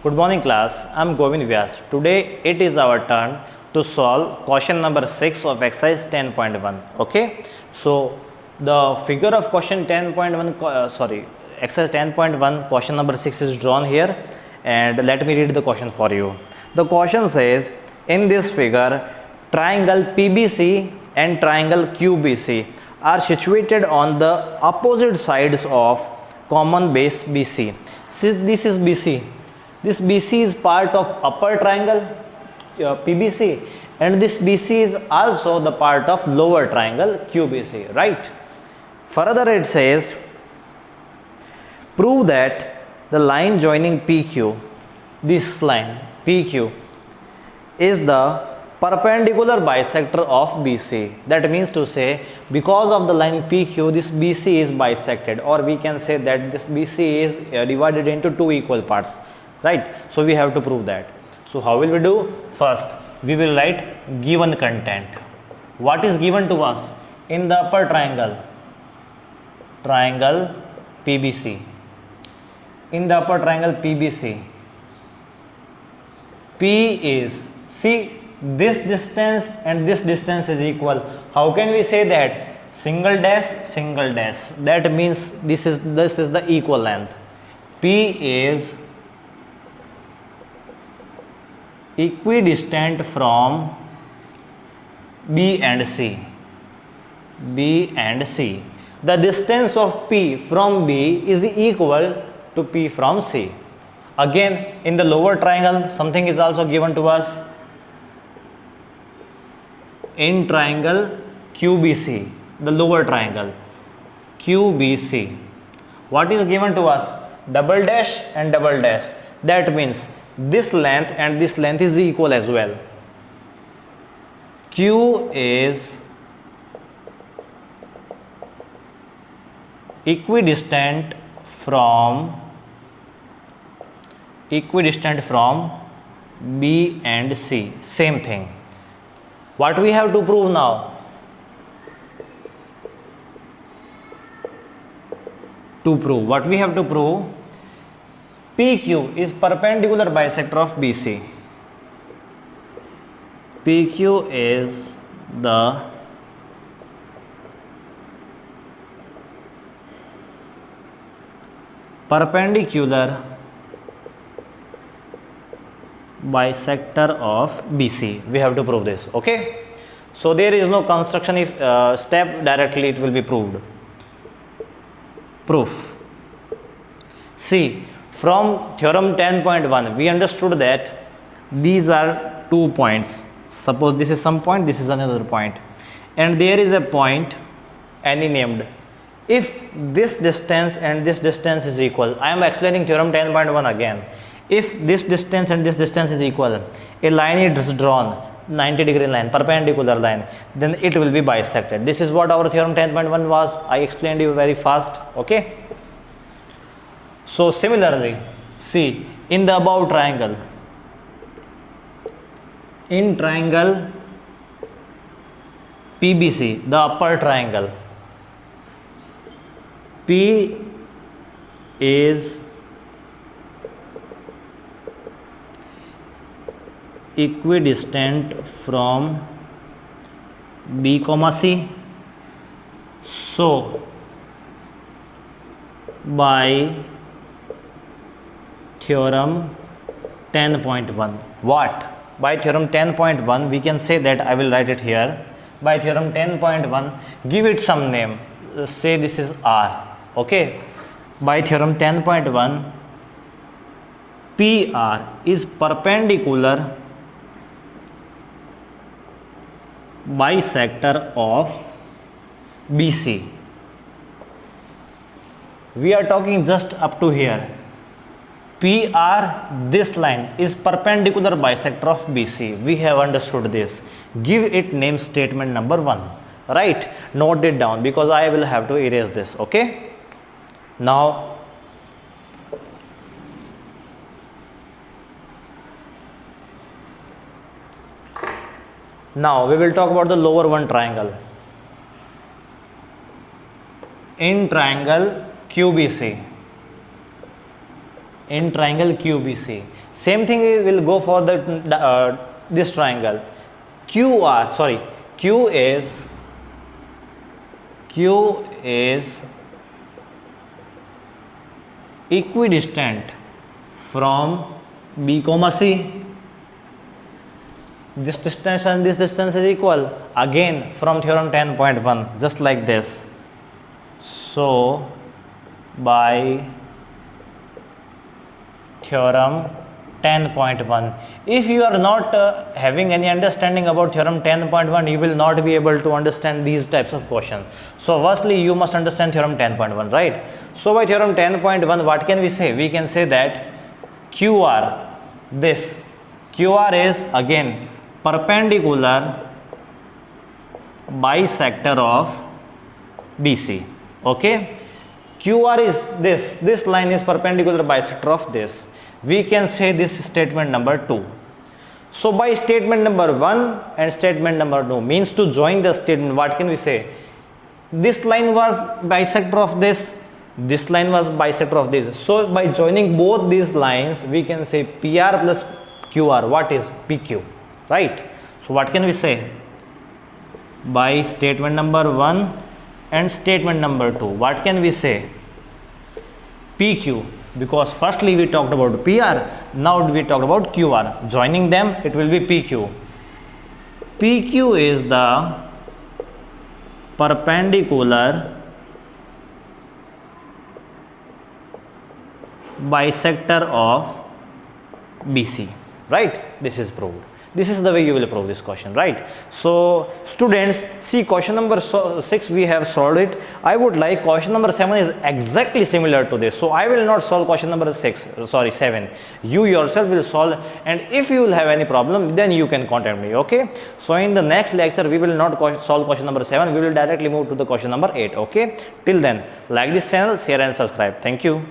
Good morning class, I am Govind Vyas. Today it is our turn to solve question number 6 of exercise 10.1. Okay, so the figure of question 10.1, exercise 10.1 question number 6 is drawn here, and let me read the question for you. The question says, in this figure, triangle PBC and triangle QBC are situated on the opposite sides of common base BC. Since this is BC, this BC is part of upper triangle PBC, and this BC is also the part of lower triangle QBC, right? Further it says, prove that the line joining PQ, this line PQ, is the perpendicular bisector of BC. That means to say, because of the line PQ, this BC is bisected, or we can say that this BC is divided into two equal parts, right? So we have to prove that. So how will we do? First, we will write given content. What is given to us in the upper triangle? Triangle PBC. In the upper triangle PBC, P is, see, this distance and this distance is equal. How can we say that? Single dash, single dash. That means this is the equal length. P is equidistant from B and C. B and C. The distance of P from B is equal to P from C. Again, in the lower triangle, something is also given to us. In triangle QBC, the lower triangle QBC, what is given to us? Double dash and double dash. That means this length and this length is equal as well. Q is equidistant from B and C. Same thing. What we have to prove now? To prove, what we have to prove? PQ is perpendicular bisector of BC. PQ is the perpendicular bisector of BC. We have to prove this. Okay, so there is no construction if step, directly it will be proved. Proof. See, from theorem 10.1 we understood that these are 2 points. Suppose this is some point, this is another point, and there is a point any named. If this distance and this distance is equal, I am explaining theorem 10.1 again. If this distance and this distance is equal, a line is drawn, 90-degree line, perpendicular line, then it will be bisected. This is what our theorem 10.1 was. I explained you very fast. Okay. So similarly, see, in the above triangle, in triangle PBC, the upper triangle, P is equidistant from B, C. So by theorem 10.1, what? By theorem 10.1 we can say that, I will write it here. By theorem 10.1, give it some name. Say this is R. Okay. By theorem 10.1, PR is perpendicular bisector of BC. We are talking just up to here. PR, this line, is perpendicular bisector of BC. We have understood this. Give it name statement number 1. Right? Note it down because I will have to erase this. Okay? Now, we will talk about the lower one triangle. In triangle QBC, in triangle QBC. Same thing we will go for the this triangle. Q is equidistant from B comma C. This distance and this distance is equal, again from theorem 10.1, just like this. So by theorem 10.1, if you are not having any understanding about theorem 10.1, you will not be able to understand these types of questions. So firstly you must understand theorem 10.1, right? So by theorem 10.1, what can we say? We can say that QR is again perpendicular bisector of BC. Okay, QR is this line is perpendicular bisector of this. We can say this statement number 2. So by statement number 1 and statement number 2 means to join the statement, what can we say? This line was bisector of this line was bisector of this. So by joining both these lines, we can say PR plus QR, what is PQ, right? So what can we say? By statement number 1 and statement number 2, what can we say? PQ, because firstly we talked about PR, now we talked about QR. Joining them, it will be PQ. PQ is the perpendicular bisector of BC, right? This is proved. This is the way you will prove this question, right? So students, see question number 6 we have solved it. I would like question number 7 is exactly similar to this. So I will not solve question number 7. You yourself will solve, and if you will have any problem, then you can contact me, okay? So in the next lecture, we will not solve question number 7. We will directly move to the question number 8, okay? Till then, like this channel, share and subscribe. Thank you.